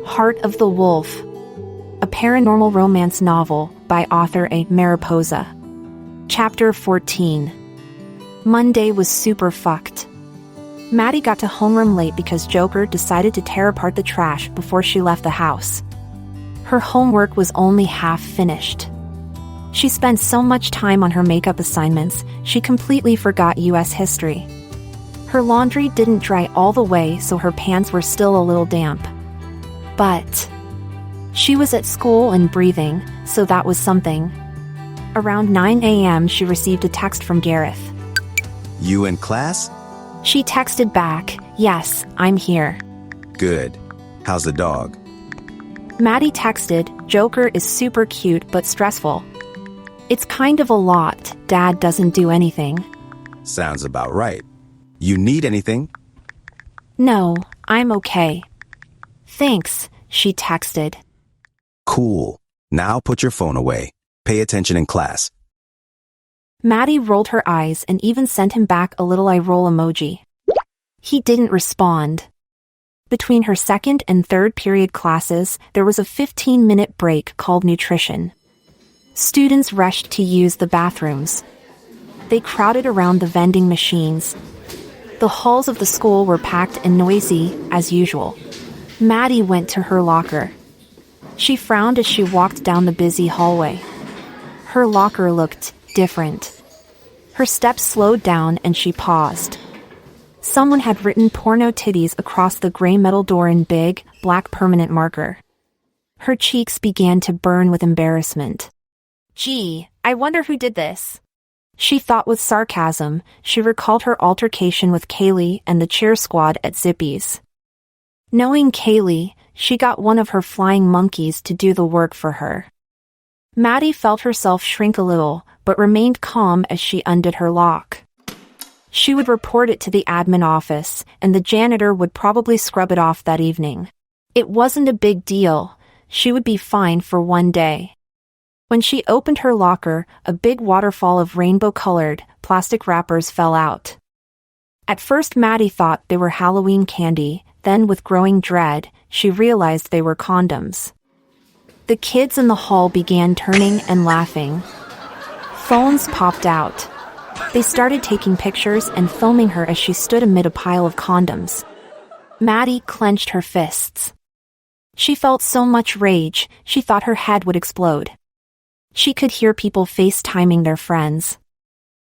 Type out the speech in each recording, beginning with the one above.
Heart of the Wolf, a paranormal romance novel by author A. Mariposa. Chapter 14. Monday was super fucked. Maddy got to homeroom late because Joker decided to tear apart the trash before she left the house. Her homework was only half finished. She spent so much time on her makeup assignments, she completely forgot US history. Her laundry didn't dry all the way, so her pants were still a little damp. But she was at school and breathing, so that was something. Around 9 a.m. she received a text from Gareth. You in class? She texted back, "Yes, I'm here." Good. How's the dog? Maddy texted, "Joker is super cute but stressful. It's kind of a lot, Dad doesn't do anything." Sounds about right. You need anything? "No, I'm okay. Thanks," she texted. Cool. Now put your phone away. Pay attention in class. Maddy rolled her eyes and even sent him back a little eye roll emoji. He didn't respond. Between her second and third period classes, there was a 15-minute break called nutrition. Students rushed to use the bathrooms. They crowded around the vending machines. The halls of the school were packed and noisy, as usual. Maddy went to her locker. She frowned as she walked down the busy hallway. Her locker looked different. Her steps slowed down and she paused. Someone had written "porno titties" across the gray metal door in big, black permanent marker. Her cheeks began to burn with embarrassment. "Gee, I wonder who did this," she thought with sarcasm. She recalled her altercation with Kaylee and the cheer squad at Zippy's. Knowing Kaylee, she got one of her flying monkeys to do the work for her. Maddy felt herself shrink a little, but remained calm as she undid her lock. She would report it to the admin office, and the janitor would probably scrub it off that evening. It wasn't a big deal. She would be fine for one day. When she opened her locker, a big waterfall of rainbow-colored plastic wrappers fell out. At first Maddy thought they were Halloween candy, then with growing dread, she realized they were condoms. The kids in the hall began turning and laughing. Phones popped out. They started taking pictures and filming her as she stood amid a pile of condoms. Maddy clenched her fists. She felt so much rage, she thought her head would explode. She could hear people FaceTiming their friends.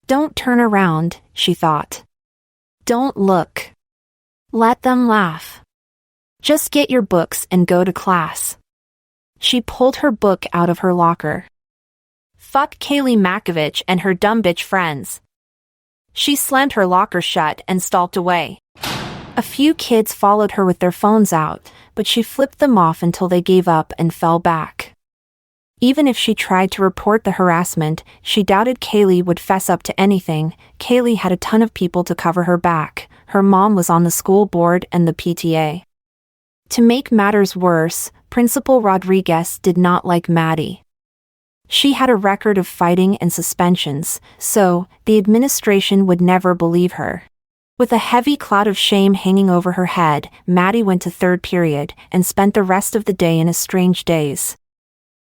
"Don't turn around," she thought. "Don't look. Let them laugh. Just get your books and go to class." She pulled her book out of her locker. Fuck Kaylee Makovich and her dumb bitch friends. She slammed her locker shut and stalked away. A few kids followed her with their phones out, but she flipped them off until they gave up and fell back. Even if she tried to report the harassment, she doubted Kaylee would fess up to anything. Kaylee had a ton of people to cover her back. Her mom was on the school board and the PTA. To make matters worse, Principal Rodriguez did not like Maddy. She had a record of fighting and suspensions, so the administration would never believe her. With a heavy cloud of shame hanging over her head, Maddy went to third period and spent the rest of the day in a strange daze.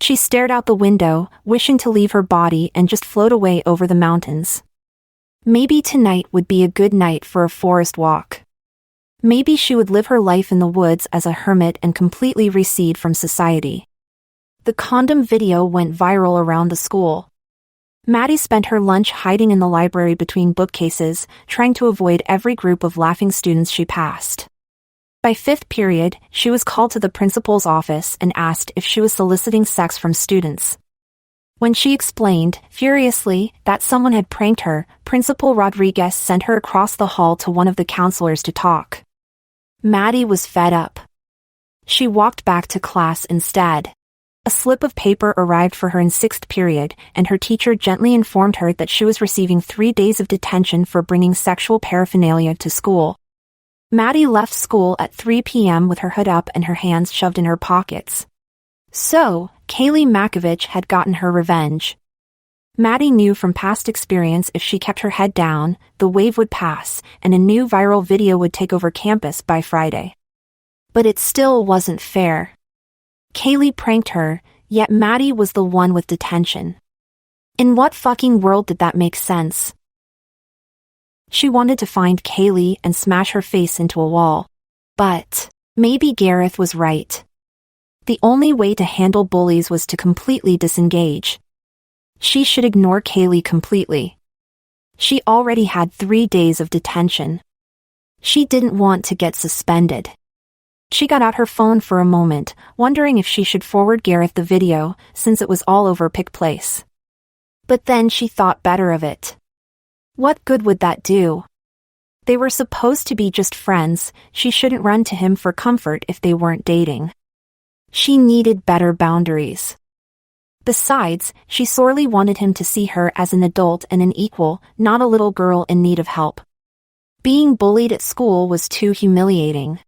She stared out the window, wishing to leave her body and just float away over the mountains. Maybe tonight would be a good night for a forest walk. Maybe she would live her life in the woods as a hermit and completely recede from society. The condom video went viral around the school. Maddy spent her lunch hiding in the library between bookcases, trying to avoid every group of laughing students she passed. By fifth period, she was called to the principal's office and asked if she was soliciting sex from students. When she explained, furiously, that someone had pranked her, Principal Rodriguez sent her across the hall to one of the counselors to talk. Maddy was fed up. She walked back to class instead. A slip of paper arrived for her in sixth period, and her teacher gently informed her that she was receiving 3 days of detention for bringing sexual paraphernalia to school. Maddy left school at 3 p.m. with her hood up and her hands shoved in her pockets. So, Kaylee Makovich had gotten her revenge. Maddy knew from past experience if she kept her head down, the wave would pass, and a new viral video would take over campus by Friday. But it still wasn't fair. Kaylee pranked her, yet Maddy was the one with detention. In what fucking world did that make sense? She wanted to find Kaylee and smash her face into a wall. But maybe Gareth was right. The only way to handle bullies was to completely disengage. She should ignore Kaylee completely. She already had 3 days of detention. She didn't want to get suspended. She got out her phone for a moment, wondering if she should forward Gareth the video, since it was all over Pick Place. But then she thought better of it. What good would that do? They were supposed to be just friends. She shouldn't run to him for comfort if they weren't dating. She needed better boundaries. Besides, she sorely wanted him to see her as an adult and an equal, not a little girl in need of help. Being bullied at school was too humiliating.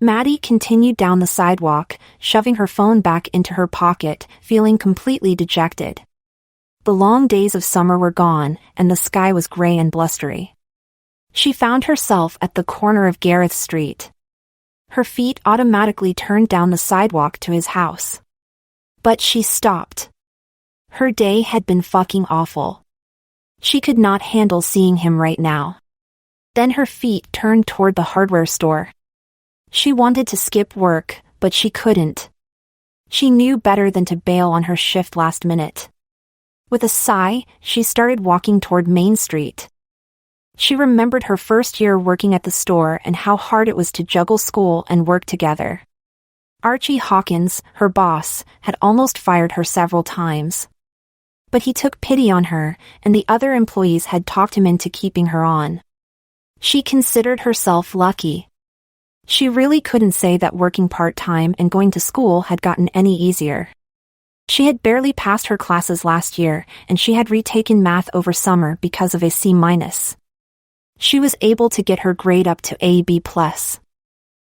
Maddy continued down the sidewalk, shoving her phone back into her pocket, feeling completely dejected. The long days of summer were gone, and the sky was gray and blustery. She found herself at the corner of Gareth Street. Her feet automatically turned down the sidewalk to his house. But she stopped. Her day had been fucking awful. She could not handle seeing him right now. Then her feet turned toward the hardware store. She wanted to skip work, but she couldn't. She knew better than to bail on her shift last minute. With a sigh, she started walking toward Main Street. She remembered her first year working at the store and how hard it was to juggle school and work together. Archie Hawkins, her boss, had almost fired her several times. But he took pity on her, and the other employees had talked him into keeping her on. She considered herself lucky. She really couldn't say that working part-time and going to school had gotten any easier. She had barely passed her classes last year, and she had retaken math over summer because of a C-. She was able to get her grade up to a B+.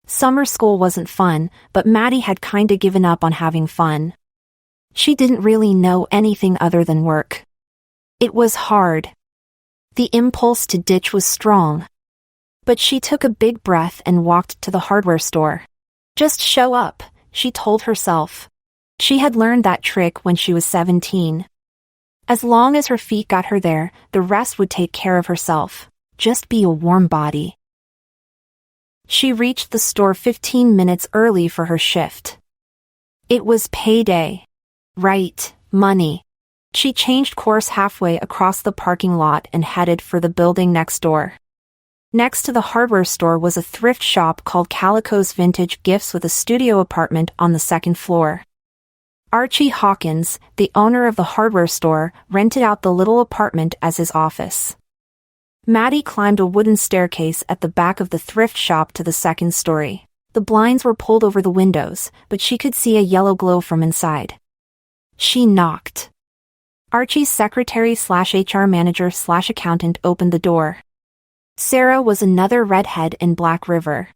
Summer school wasn't fun, but Maddy had kinda given up on having fun. She didn't really know anything other than work. It was hard. The impulse to ditch was strong. But she took a big breath and walked to the hardware store. Just show up, she told herself. She had learned that trick when she was 17. As long as her feet got her there, the rest would take care of herself. Just be a warm body. She reached the store 15 minutes early for her shift. It was payday. Right, money. She changed course halfway across the parking lot and headed for the building next door. Next to the hardware store was a thrift shop called Calico's Vintage Gifts with a studio apartment on the second floor. Archie Hawkins, the owner of the hardware store, rented out the little apartment as his office. Maddy climbed a wooden staircase at the back of the thrift shop to the second story. The blinds were pulled over the windows, but she could see a yellow glow from inside. She knocked. Archie's secretary/HR manager/accountant opened the door. Sarah was another redhead in Black River.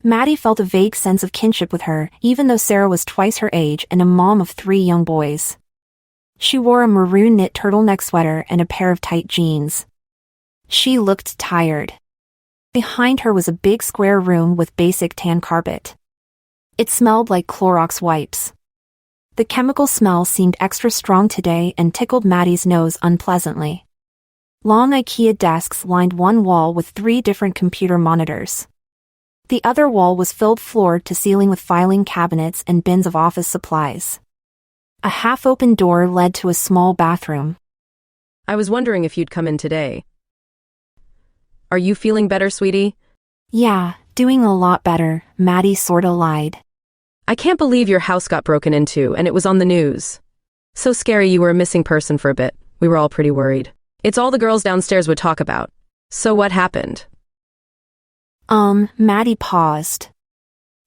Maddy felt a vague sense of kinship with her, even though Sarah was twice her age and a mom of 3 young boys. She wore a maroon knit turtleneck sweater and a pair of tight jeans. She looked tired. Behind her was a big square room with basic tan carpet. It smelled like Clorox wipes. The chemical smell seemed extra strong today and tickled Maddy's nose unpleasantly. Long IKEA desks lined one wall with 3 different computer monitors. The other wall was filled floor to ceiling with filing cabinets and bins of office supplies. A half-open door led to a small bathroom. I was wondering if you'd come in today. Are you feeling better, sweetie? Yeah, doing a lot better, Maddy sorta lied. I can't believe your house got broken into and it was on the news. So scary you were a missing person for a bit. We were all pretty worried. It's all the girls downstairs would talk about. So what happened? Maddy paused.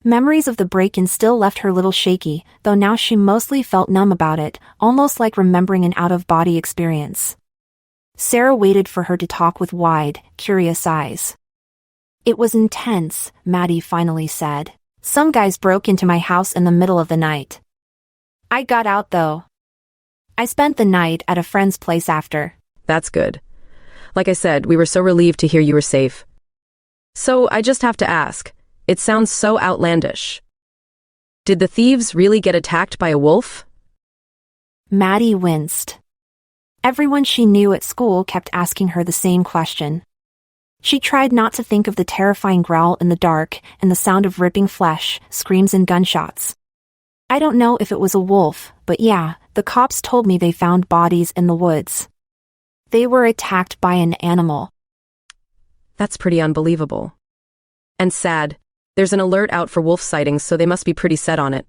Memories of the break-in still left her a little shaky, though now she mostly felt numb about it, almost like remembering an out-of-body experience. Sarah waited for her to talk with wide, curious eyes. It was intense, Maddy finally said. Some guys broke into my house in the middle of the night. I got out though. I spent the night at a friend's place after. That's good. Like I said, we were so relieved to hear you were safe. So I just have to ask, It sounds so outlandish. Did the thieves really get attacked by a wolf? Maddy winced. Everyone she knew at school kept asking her the same question. She tried not to think of the terrifying growl in the dark and the sound of ripping flesh, screams and gunshots. I don't know if it was a wolf, but yeah, the cops told me they found bodies in the woods. They were attacked by an animal. That's pretty unbelievable. And sad. There's an alert out for wolf sightings, so they must be pretty set on it.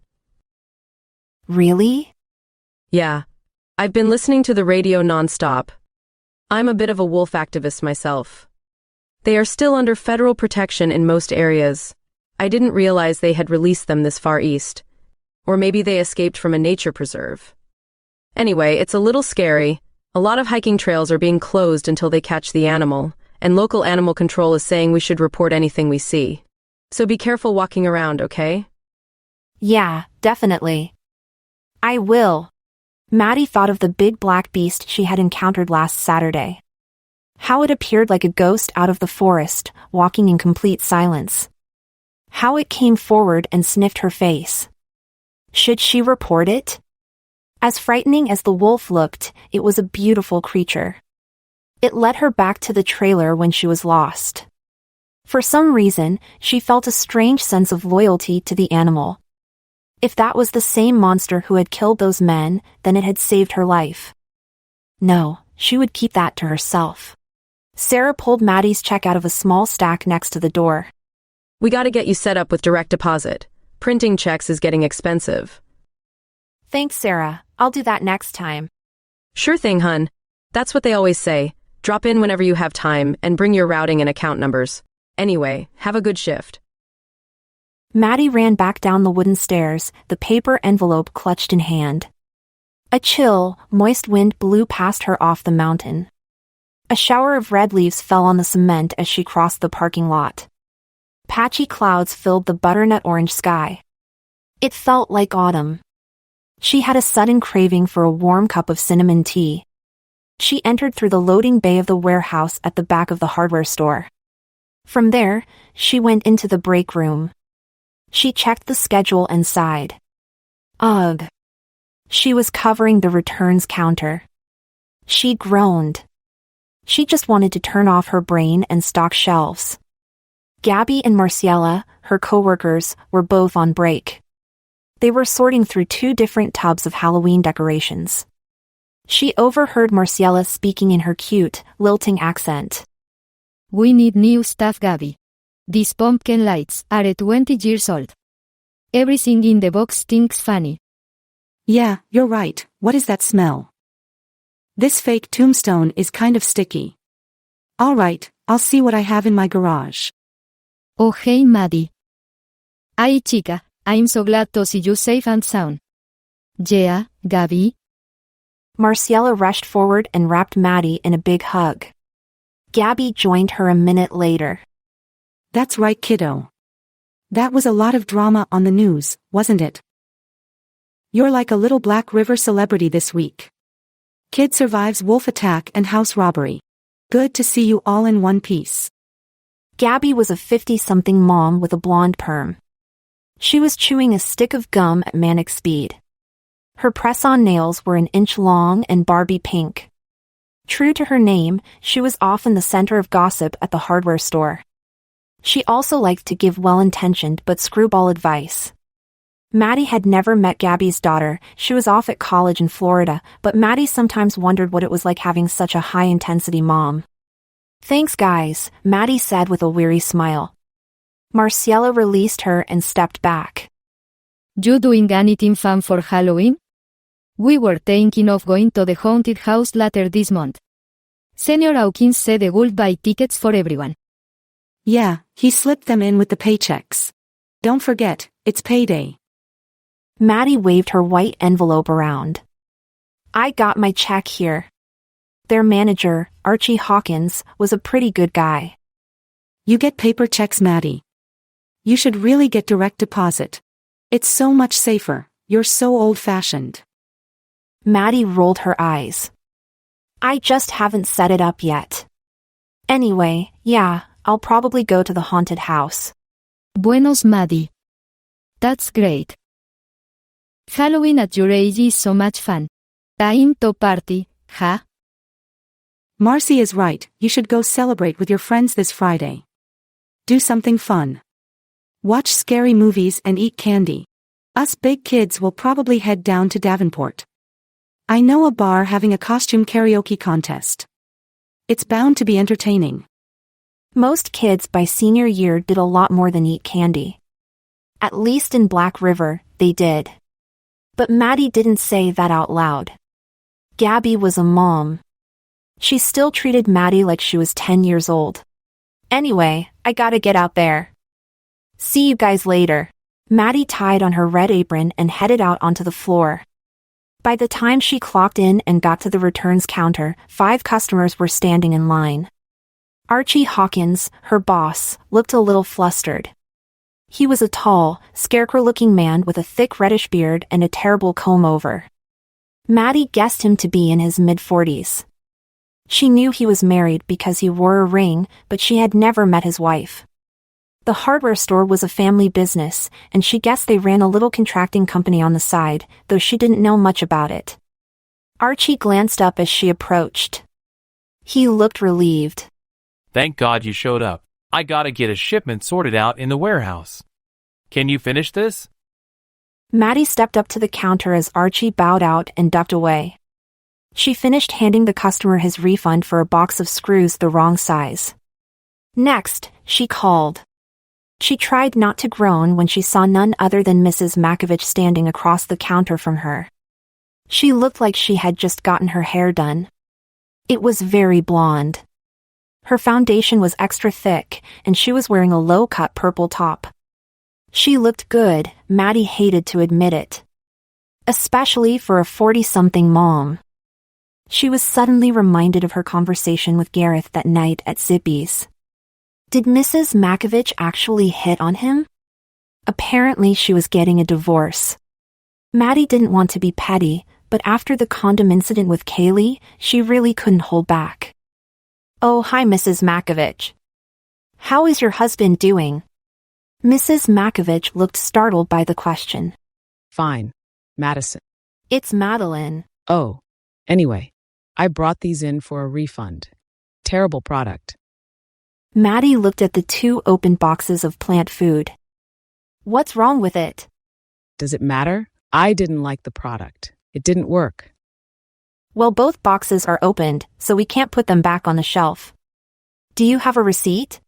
Really? Yeah. I've been listening to the radio nonstop. I'm a bit of a wolf activist myself. They are still under federal protection in most areas. I didn't realize they had released them this far east. Or maybe they escaped from a nature preserve. Anyway, it's a little scary. A lot of hiking trails are being closed until they catch the animal, and local animal control is saying we should report anything we see. So be careful walking around, okay? Yeah, definitely. I will. Maddy thought of the big black beast she had encountered last Saturday. How it appeared like a ghost out of the forest, walking in complete silence. How it came forward and sniffed her face. Should she report it? As frightening as the wolf looked, it was a beautiful creature. It led her back to the trailer when she was lost. For some reason, she felt a strange sense of loyalty to the animal. If that was the same monster who had killed those men, then it had saved her life. No, she would keep that to herself. Sarah pulled Maddy's check out of a small stack next to the door. We gotta get you set up with direct deposit. Printing checks is getting expensive. Thanks, Sarah. I'll do that next time. Sure thing, hun. That's what they always say. Drop in whenever you have time and bring your routing and account numbers. Anyway, have a good shift. Maddy ran back down the wooden stairs, the paper envelope clutched in hand. A chill, moist wind blew past her off the mountain. A shower of red leaves fell on the cement as she crossed the parking lot. Patchy clouds filled the butternut orange sky. It felt like autumn. She had a sudden craving for a warm cup of cinnamon tea. She entered through the loading bay of the warehouse at the back of the hardware store. From there, she went into the break room. She checked the schedule and sighed. Ugh. She was covering the returns counter. She groaned. She just wanted to turn off her brain and stock shelves. Gabby and Marciela, her coworkers, were both on break. They were sorting through 2 different tubs of Halloween decorations. She overheard Marciela speaking in her cute, lilting accent. We need new stuff, Gabby. These pumpkin lights are 20 years old. Everything in the box stinks funny. Yeah, you're right. What is that smell? This fake tombstone is kind of sticky. All right, I'll see what I have in my garage. Oh hey Maddy. Ay chica, I'm so glad to see you safe and sound. Yeah, Gabby? Marciela rushed forward and wrapped Maddy in a big hug. Gabby joined her a minute later. That's right, kiddo. That was a lot of drama on the news, wasn't it? You're like a little Black River celebrity this week. Kid survives wolf attack and house robbery. Good to see you all in one piece. Gabby was a 50-something mom with a blonde perm. She was chewing a stick of gum at manic speed. Her press-on nails were an inch long and Barbie pink. True to her name, she was often the center of gossip at the hardware store. She also liked to give well-intentioned but screwball advice. Maddy had never met Gabby's daughter. She was off at college in Florida, but Maddy sometimes wondered what it was like having such a high-intensity mom. Thanks guys, Maddy said with a weary smile. Marciela released her and stepped back. You doing anything fun for Halloween? We were thinking of going to the haunted house later this month. Senior Hawkins said they would buy tickets for everyone. Yeah, he slipped them in with the paychecks. Don't forget, it's payday. Maddy waved her white envelope around. I got my check here. Their manager, Archie Hawkins, was a pretty good guy. You get paper checks, Maddy. You should really get direct deposit. It's so much safer. You're so old-fashioned. Maddy rolled her eyes. I just haven't set it up yet. Anyway, yeah, I'll probably go to the haunted house. Buenos, Maddy. That's great. Halloween at your age is so much fun. Time to party, huh? Marcy is right, you should go celebrate with your friends this Friday. Do something fun. Watch scary movies and eat candy. Us big kids will probably head down to Davenport. I know a bar having a costume karaoke contest. It's bound to be entertaining. Most kids by senior year did a lot more than eat candy. At least in Black River, they did. But Maddy didn't say that out loud. Gabby was a mom. She still treated Maddy like she was 10 years old. Anyway, I gotta get out there. See you guys later. Maddy tied on her red apron and headed out onto the floor. By the time she clocked in and got to the returns counter, 5 customers were standing in line. Archie Hawkins, her boss, looked a little flustered. He was a tall, scarecrow-looking man with a thick reddish beard and a terrible comb-over. Maddy guessed him to be in his mid-40s. She knew he was married because he wore a ring, but she had never met his wife. The hardware store was a family business, and she guessed they ran a little contracting company on the side, though she didn't know much about it. Archie glanced up as she approached. He looked relieved. Thank God you showed up. I gotta get a shipment sorted out in the warehouse. Can you finish this? Maddy stepped up to the counter as Archie bowed out and ducked away. She finished handing the customer his refund for a box of screws the wrong size. Next, she called. She tried not to groan when she saw none other than Mrs. Makovich standing across the counter from her. She looked like she had just gotten her hair done. It was very blonde. Her foundation was extra thick, and she was wearing a low-cut purple top. She looked good, Maddy hated to admit it. Especially for a 40-something mom. She was suddenly reminded of her conversation with Gareth that night at Zippy's. Did Mrs. Makovich actually hit on him? Apparently she was getting a divorce. Maddy didn't want to be petty, but after the condom incident with Kaylee, she really couldn't hold back. Oh, hi Mrs. Makovich. How is your husband doing? Mrs. Makovich looked startled by the question. Fine. Madison. It's Madeline. Oh. Anyway, I brought these in for a refund. Terrible product. Maddy looked at the 2 open boxes of plant food. What's wrong with it? Does it matter? I didn't like the product. It didn't work. Well, both boxes are opened, so we can't put them back on the shelf. Do you have a receipt?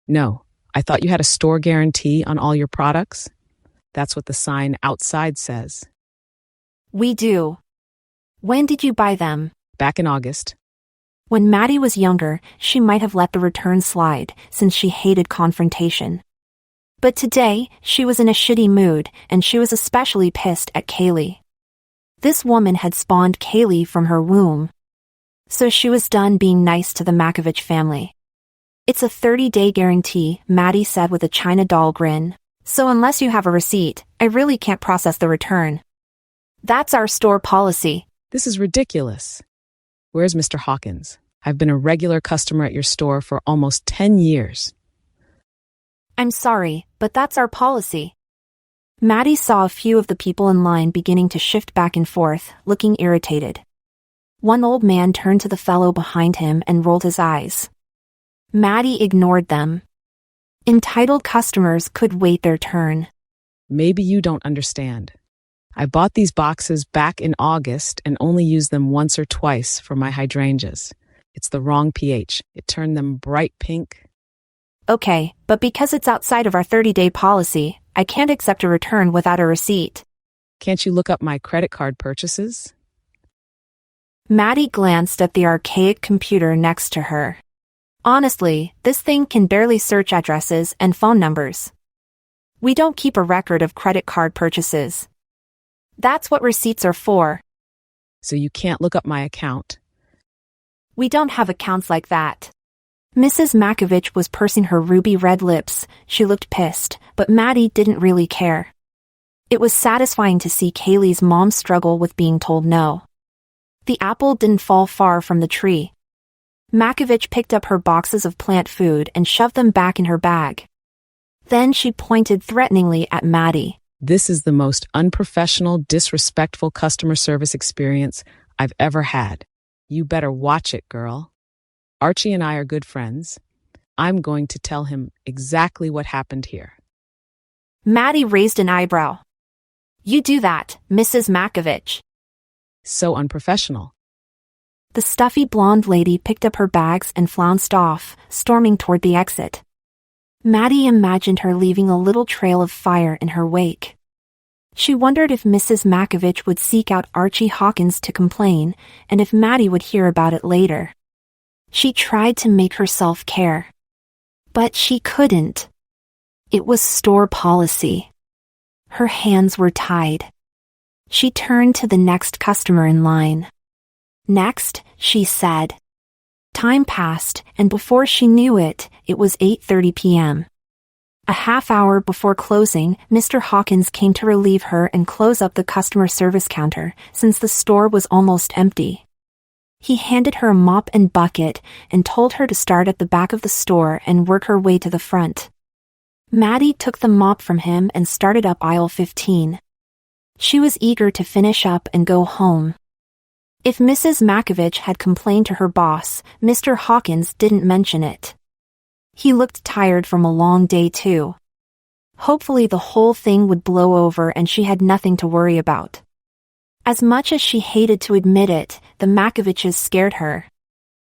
No, I thought you had a store guarantee on all your products. That's what the sign outside says. We do. When did you buy them? Back in August. When Maddy was younger, she might have let the return slide, since she hated confrontation. But today, she was in a shitty mood, and she was especially pissed at Kaylee. This woman had spawned Kaylee from her womb. So she was done being nice to the Makovich family. It's a 30-day guarantee, Maddy said with a China doll grin. So unless you have a receipt, I really can't process the return. That's our store policy. This is ridiculous. Where's Mr. Hawkins? I've been a regular customer at your store for almost 10 years. I'm sorry, but that's our policy. Maddy saw a few of the people in line beginning to shift back and forth, looking irritated. One old man turned to the fellow behind him and rolled his eyes. Maddy ignored them. Entitled customers could wait their turn. Maybe you don't understand. I bought these boxes back in August and only used them once or twice for my hydrangeas. It's the wrong pH. It turned them bright pink. Okay, but because it's outside of our 30-day policy, I can't accept a return without a receipt. Can't you look up my credit card purchases? Maddy glanced at the archaic computer next to her. Honestly, this thing can barely search addresses and phone numbers. We don't keep a record of credit card purchases. That's what receipts are for. So you can't look up my account. We don't have accounts like that. Mrs. Makovich was pursing her ruby red lips. She looked pissed, but Maddy didn't really care. It was satisfying to see Kaylee's mom struggle with being told no. The apple didn't fall far from the tree. Makovich picked up her boxes of plant food and shoved them back in her bag. Then she pointed threateningly at Maddy. This is the most unprofessional, disrespectful customer service experience I've ever had. You better watch it, girl. Archie and I are good friends. I'm going to tell him exactly what happened here. Maddy raised an eyebrow. You do that, Mrs. Makovich. So unprofessional. The stuffy blonde lady picked up her bags and flounced off, storming toward the exit. Maddy imagined her leaving a little trail of fire in her wake. She wondered if Mrs. Makovich would seek out Archie Hawkins to complain, and if Maddy would hear about it later. She tried to make herself care. But she couldn't. It was store policy. Her hands were tied. She turned to the next customer in line. Next, she said. Time passed, and before she knew it, it was 8:30 p.m. A half hour before closing, Mr. Hawkins came to relieve her and close up the customer service counter, since the store was almost empty. He handed her a mop and bucket and told her to start at the back of the store and work her way to the front. Maddy took the mop from him and started up aisle 15. She was eager to finish up and go home. If Mrs. Makovich had complained to her boss, Mr. Hawkins didn't mention it. He looked tired from a long day too. Hopefully the whole thing would blow over and she had nothing to worry about. As much as she hated to admit it, the Makoviches scared her.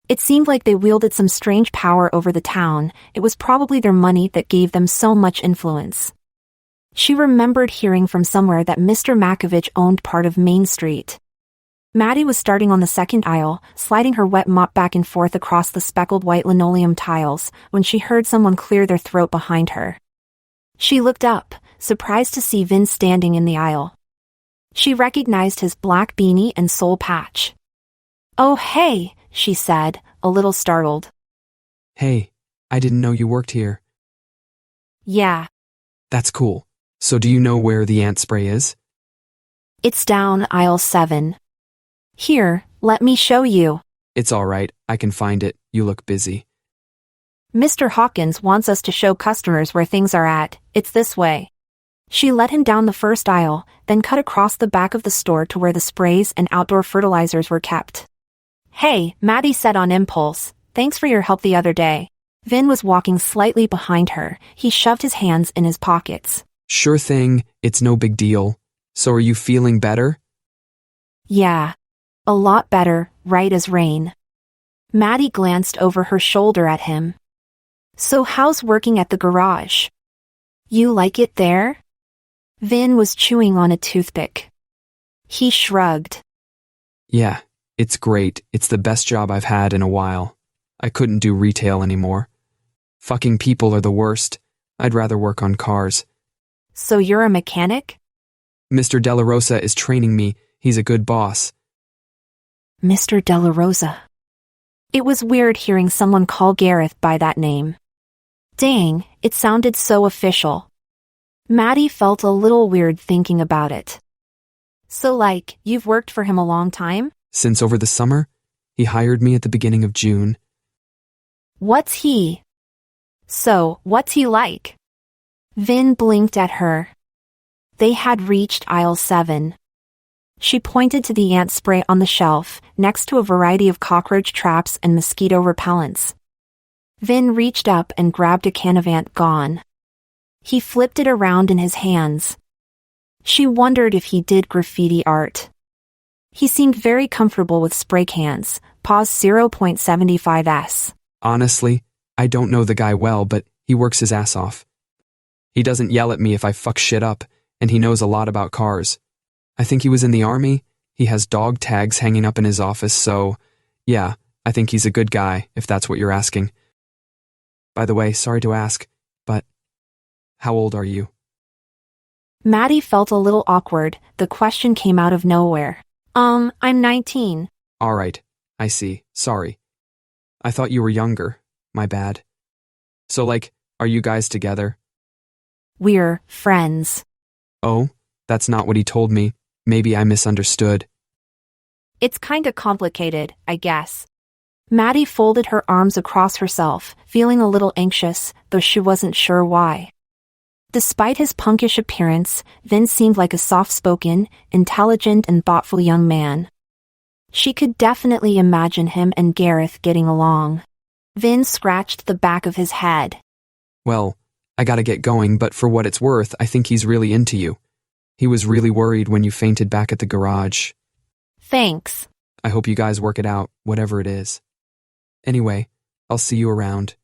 It seemed like they wielded some strange power over the town. It was probably their money that gave them so much influence. She remembered hearing from somewhere that Mr. Makovich owned part of Main Street. Maddy was starting on the second aisle, sliding her wet mop back and forth across the speckled white linoleum tiles, when she heard someone clear their throat behind her. She looked up, surprised to see Vin standing in the aisle. She recognized his black beanie and soul patch. "Oh hey," she said, a little startled. Hey, I didn't know you worked here. Yeah. That's cool. So do you know where the ant spray is? It's down aisle 7. Here, let me show you. It's all right, I can find it. You look busy. Mr. Hawkins wants us to show customers where things are at. It's this way. She led him down the first aisle, then cut across the back of the store to where the sprays and outdoor fertilizers were kept. Hey, Maddy said on impulse, thanks for your help the other day. Vin was walking slightly behind her. He shoved his hands in his pockets. Sure thing, it's no big deal. So are you feeling better? Yeah. A lot better, right as rain. Maddy glanced over her shoulder at him. So how's working at the garage? You like it there? Vin was chewing on a toothpick. He shrugged. Yeah, it's great. It's the best job I've had in a while. I couldn't do retail anymore. Fucking people are the worst. I'd rather work on cars. So you're a mechanic? Mr. Delarosa is training me. He's a good boss. Mr. Delarosa. It was weird hearing someone call Gareth by that name. Dang, it sounded so official. Maddy felt a little weird thinking about it. So you've worked for him a long time? Since over the summer, he hired me at the beginning of June. What's he like? Vin blinked at her. They had reached aisle 7. She pointed to the ant spray on the shelf, next to a variety of cockroach traps and mosquito repellents. Vin reached up and grabbed a can of Ant Gone. He flipped it around in his hands. She wondered if he did graffiti art. He seemed very comfortable with spray cans, PAWS 0.75s. Honestly, I don't know the guy well, but he works his ass off. He doesn't yell at me if I fuck shit up, and he knows a lot about cars. I think he was in the army. He has dog tags hanging up in his office, so yeah, I think he's a good guy, if that's what you're asking. By the way, sorry to ask, but how old are you? Maddy felt a little awkward. The question came out of nowhere. I'm 19. All right, I see. Sorry. I thought you were younger. My bad. So are you guys together? We're friends. Oh, that's not what he told me. Maybe I misunderstood. It's kinda complicated, I guess. Maddy folded her arms across herself, feeling a little anxious, though she wasn't sure why. Despite his punkish appearance, Vin seemed like a soft-spoken, intelligent and thoughtful young man. She could definitely imagine him and Gareth getting along. Vin scratched the back of his head. Well, I gotta get going, but for what it's worth, I think he's really into you. He was really worried when you fainted back at the garage. Thanks. I hope you guys work it out, whatever it is. Anyway, I'll see you around.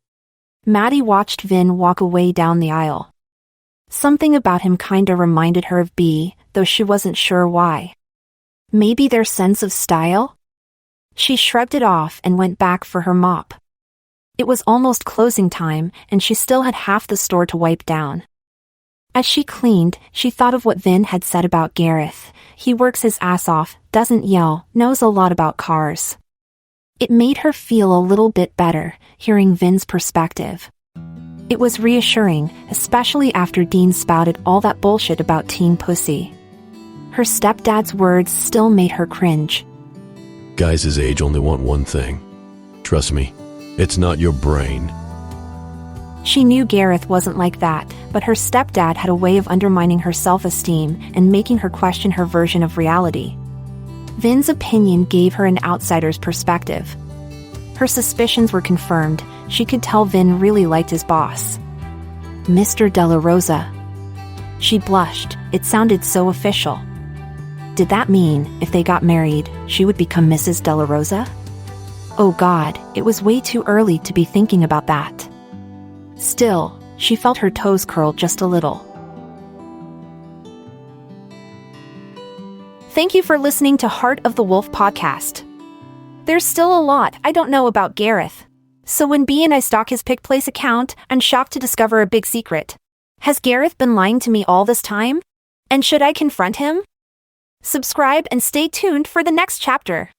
Maddy watched Vin walk away down the aisle. Something about him kinda reminded her of B, though she wasn't sure why. Maybe their sense of style? She shrugged it off and went back for her mop. It was almost closing time, and she still had half the store to wipe down. As she cleaned, she thought of what Vin had said about Gareth. He works his ass off, doesn't yell, knows a lot about cars. It made her feel a little bit better, hearing Vin's perspective. It was reassuring, especially after Dean spouted all that bullshit about teen pussy. Her stepdad's words still made her cringe. Guys his age only want one thing. Trust me, it's not your brain. She knew Gareth wasn't like that, but her stepdad had a way of undermining her self-esteem and making her question her version of reality. Vin's opinion gave her an outsider's perspective. Her suspicions were confirmed. She could tell Vin really liked his boss, Mr. Delarosa. She blushed. It sounded so official. Did that mean, if they got married, she would become Mrs. Delarosa? Oh God, it was way too early to be thinking about that. Still, she felt her toes curl just a little. Thank you for listening to Heart of the Wolf podcast. There's still a lot I don't know about Gareth. So when B and I stalk his Pick Place account, I'm shocked to discover a big secret. Has Gareth been lying to me all this time? And should I confront him? Subscribe and stay tuned for the next chapter.